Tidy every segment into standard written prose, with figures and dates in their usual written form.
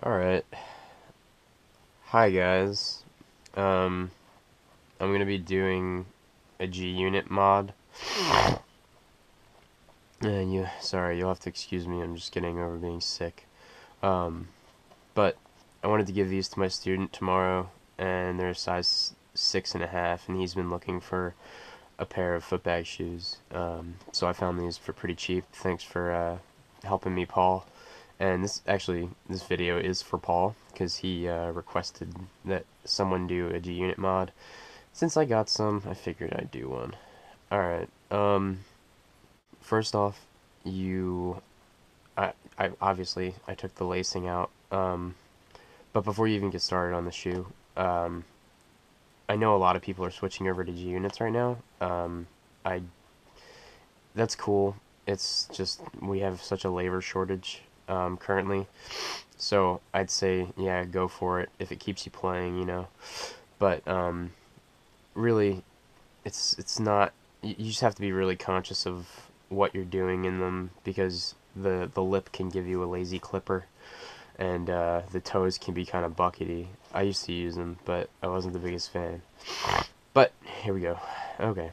Alright. Hi guys. Um, I'm gonna be doing a G-Unit mod. And sorry, you'll have to excuse me, I'm just getting over being sick. But I wanted to give these to my student tomorrow, and they're a size 6.5, and he's been looking for a pair of Footbag shoes. So I found these for pretty cheap. Thanks for helping me, Paul. And this video is for Paul, because he requested that someone do a G-Unit mod. Since I got some, I figured I'd do one. Alright, first off, I obviously, I took the lacing out, but before you even get started on the shoe, I know a lot of people are switching over to G-Units right now. I That's cool. It's just, we have such a labor shortage, currently. So I'd say, yeah, go for it if it keeps you playing, you know. But really, it's not. You just have to be really conscious of what you're doing in them, because the lip can give you a lazy clipper, and the toes can be kind of buckety. I used to use them, but I wasn't the biggest fan. But here we go. Okay.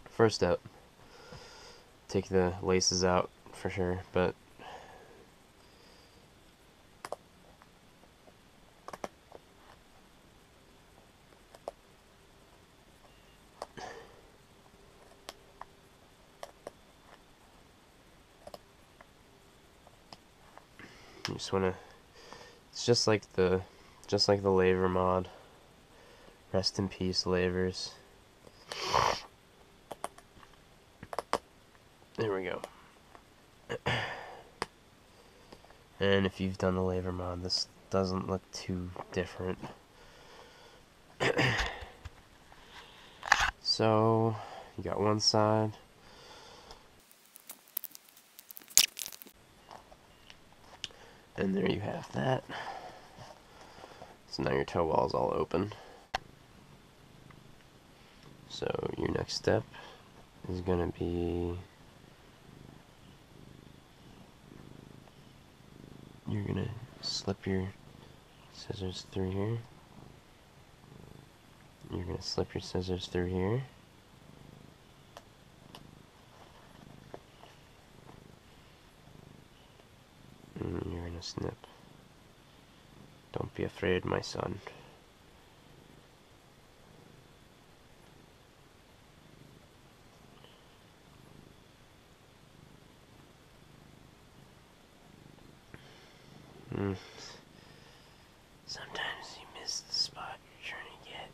First up, take the laces out for sure, but you just wanna. It's just like the laver mod. Rest in peace, lavers. There we go. And if you've done the laver mod, this doesn't look too different. So, you got one side. And there you have that. So now your toe wall is all open. So your next step is going to be, you're going to slip your scissors through here. You're going to slip your scissors through here. And you're going to snip. Don't be afraid, my son. Sometimes you miss the spot you're trying to get.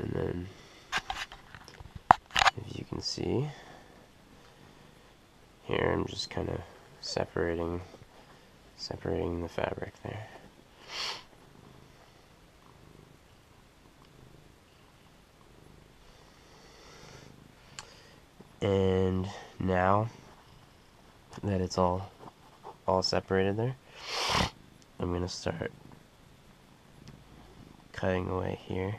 And then, if you can see, here I'm just kind of separating the fabric there. And now that it's all separated there, I'm gonna start cutting away here.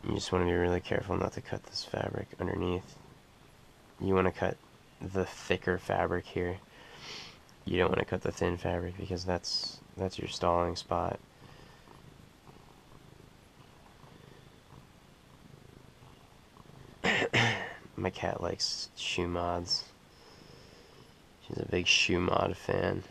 You just want to be really careful not to cut this fabric underneath. You want to cut the thicker fabric here. You don't want to cut the thin fabric, because that's your stalling spot. My cat likes shoe mods. She's a big shoe mod fan.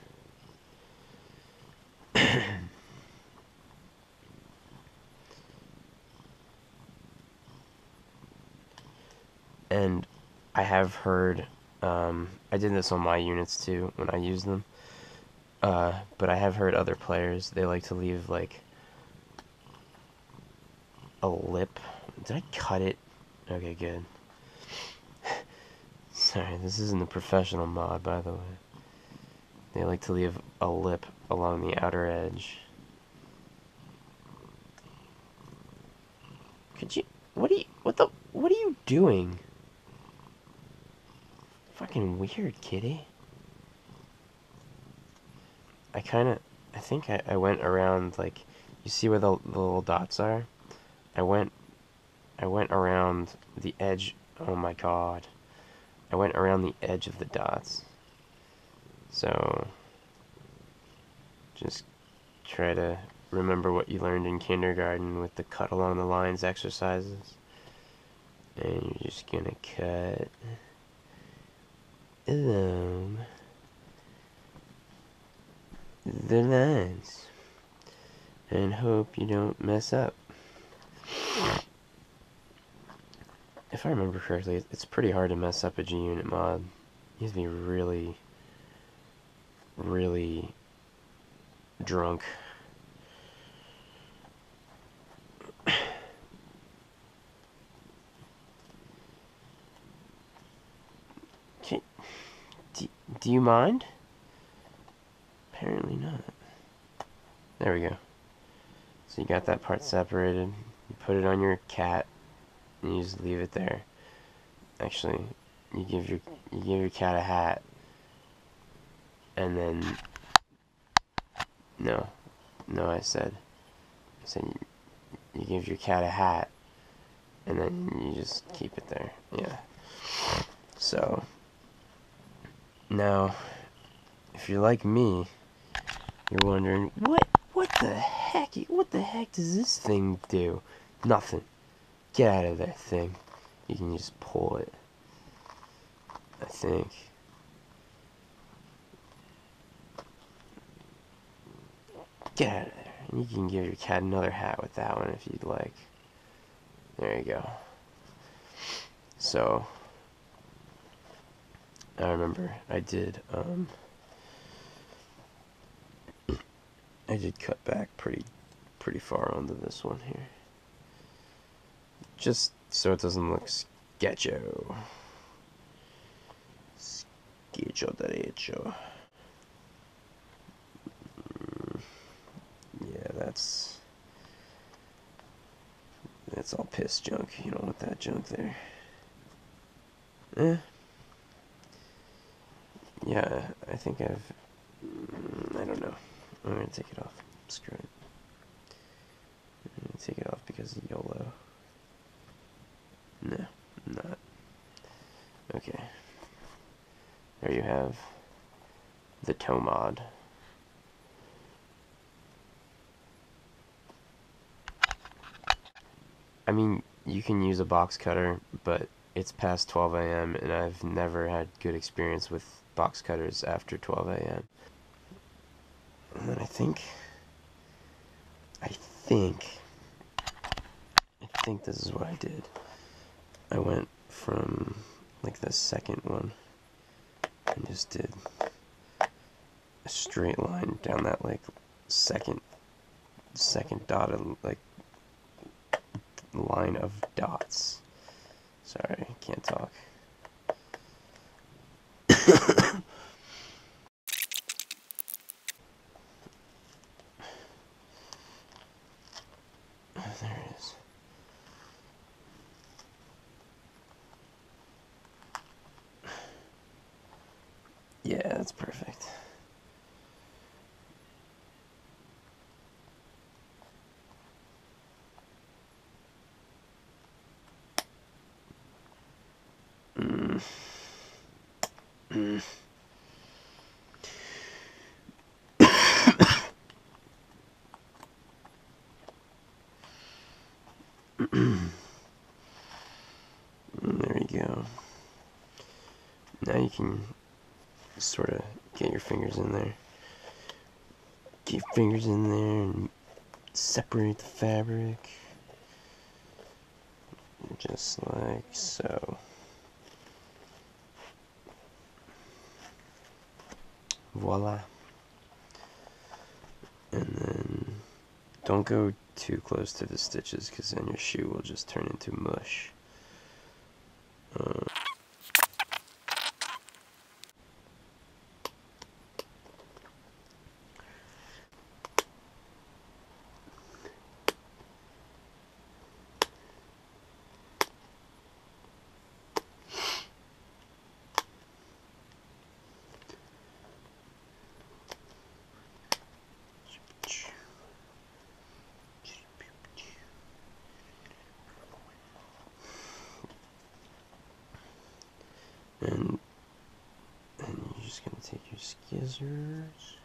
And I have heard, I did this on my units too when I used them, but I have heard other players, they like to leave like a lip. Did I cut it? Okay, good. Sorry, this isn't a professional mod, by the way. They like to leave a lip along the outer edge. Could you... what are you doing? Fucking weird, kitty. I think I went around, like, you see where the little dots are? I went around the edge. Oh my god. I went around the edge of the dots. So, just try to remember what you learned in kindergarten with the cut along the lines exercises. And you're just gonna cut along the lines and hope you don't mess up. If I remember correctly, it's pretty hard to mess up a G-Unit mod. You have to be really, really drunk. Do you mind? Apparently not. There we go. So you got that part separated. You put it on your cat, and you just leave it there. Actually, you give your cat a hat, and then no, I said you give your cat a hat, and then you just keep it there. Yeah. So now, if you're like me, you're wondering what the heck does this thing do? Nothing. Get out of that thing. You can just pull it, I think. Get out of there. And you can give your cat another hat with that one if you'd like. There you go. So, I remember I did cut back pretty far onto this one here. Just so it doesn't look sketcho. Sketcho derecho. Yeah, that's all piss junk. You don't want that junk there. Yeah, I think I don't know. I'm gonna take it off. Screw it. I'm gonna take it off because of YOLO. No, I'm not. Okay. There you have the toe mod. I mean, you can use a box cutter, but it's past 12 a.m. and I've never had good experience with box cutters after 12 a.m. And then I think this is what I did. I went from like the second one and just did a straight line down that like second dotted like line of dots. Sorry, I can't talk. There it is. Yeah, that's perfect. There you go. Now you can sort of get your fingers in there. Get your fingers in there and separate the fabric. Just like so. Voila. And then don't go too close to the stitches because then your shoe will just turn into mush. scissors.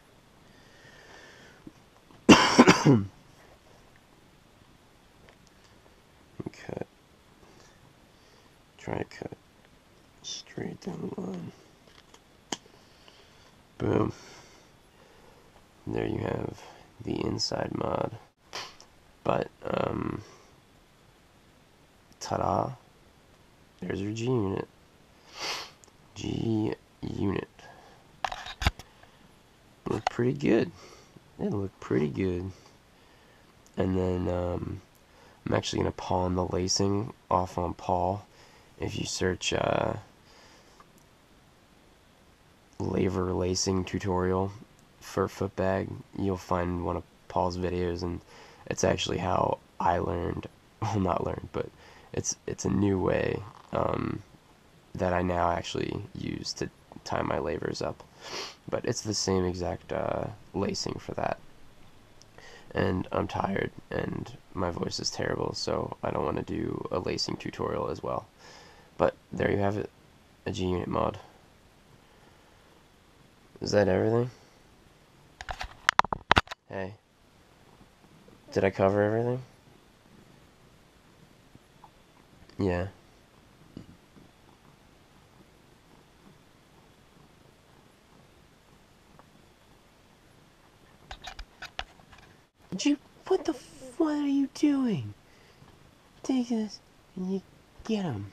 Cut. Try to cut straight down the line. Boom. There you have the inside mod. But, ta-da. There's your G unit. G unit. Looked pretty good. It looked pretty good. And then, I'm actually going to pawn the lacing off on Paul. If you search, laver lacing tutorial for Footbag, you'll find one of Paul's videos, and it's actually how I learned, well, not learned, but it's a new way that I now actually use to tie my lavers up. But it's the same exact lacing for that. And I'm tired, and my voice is terrible, so I don't want to do a lacing tutorial as well. But there you have it, a G unit mod. Is that everything? Hey. Did I cover everything? Yeah. What are you doing? Take this and you get him.